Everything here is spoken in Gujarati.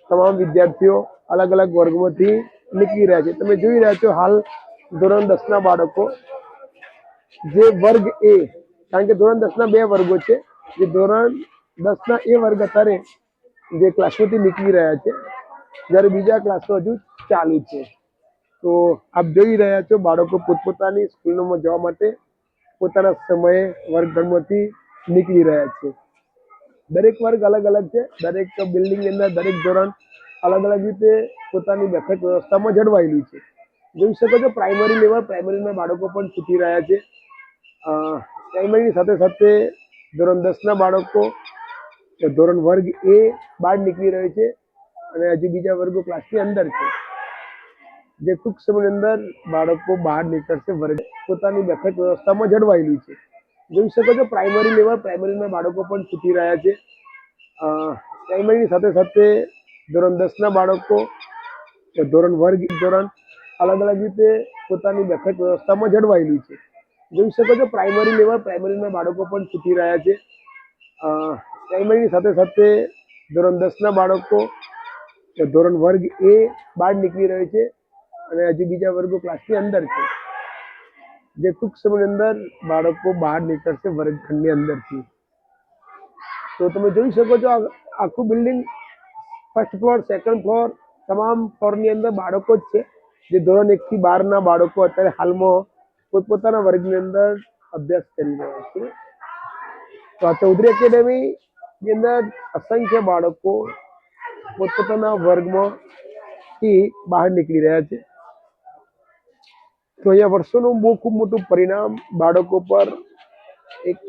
તમામ વિદ્યાર્થીઓ અલગ અલગ વર્ગોમાંથી નીકળી રહ્યા છે। તમે જોઈ રહ્યા છો હાલ ધોરણ 10ના બાળકો જે વર્ગ એ, કારણ કે ધોરણ 10ના 2 વર્ગો છે, જે ધોરણ 10ના એ વર્ગ અત્યારે જે ક્લાસમાંથી નીકળી રહ્યા છે, જ્યારે બીજા ક્લાસો હજુ ચાલુ છે। તો આપ જોઈ રહ્યા છો બાળકો પોતપોતાની સ્કૂલોમાં જવા માટે પોતાના સમયે વર્ગખંડમાંથી નીકળી રહ્યા છે। દરેક વર્ગ અલગ અલગ છે, દરેક બિલ્ડિંગની અંદર દરેક ધોરણ અલગ અલગ રીતે પોતાની બેઠક વ્યવસ્થામાં જળવાયેલું છે। જોઈ શકો છો પ્રાઇમરી લેવલ, પ્રાઇમરીના બાળકો પણ શીખી રહ્યા છે। પ્રાઇમરીની સાથે સાથે ધોરણ 10ના બાળકો ધોરણ વર્ગ એ બહાર નીકળી રહ્યો છે અને હજી બીજા વર્ગો ક્લાસની અંદર છે, જે ટૂંક સમયની અંદર બાળકો બહાર નીકળશે, વર્ગ પોતાની બેઠક વ્યવસ્થામાં જળવાયેલું છે। જોઈ શકો છો પ્રાઇમરી લેવલ, પ્રાઇમરીના બાળકો પણ શીખી રહ્યા છે। પ્રાઇમરીની સાથે સાથે ધોરણ 10ના બાળકો ધોરણ વર્ગ ધોરણ અલગ અલગ રીતે પોતાની બેઠક વ્યવસ્થામાં જળવાયેલું છે। જોઈ શકો છો પ્રાઇમરી લેવલ, પ્રાઇમરીના બાળકો પણ શીખી રહ્યા છે। પ્રાઇમરીની સાથે સાથે ધોરણ 10ના બાળકો ધોરણ વર્ગ એ બહાર નીકળી રહ્યો છે અને હજી બીજા વર્ગો ક્લાસની અંદર છે, જે ટૂંક સમયની અંદર બાળકો બહાર નીકળશે વર્ગખંડની અંદરથી। તો તમે જોઈ શકો છો આખું building first floor, second floor, તમામ ફ્લોરની અંદર બાળકો જ છે, જે ધોરણ 1 થી 12ના બાળકો અત્યારે હાલમાં પોતપોતાના વર્ગની અંદર અભ્યાસ કરી રહ્યા છે। તો આ ચૌધરી એકેડેમીની અંદર અસંખ્ય બાળકો પોતપોતાના વર્ગમાંથી બહાર નીકળી રહ્યા છે। તો અહીંયા વર્ષોનું બહુ ખૂબ મોટું પરિણામ બાળકો પર એક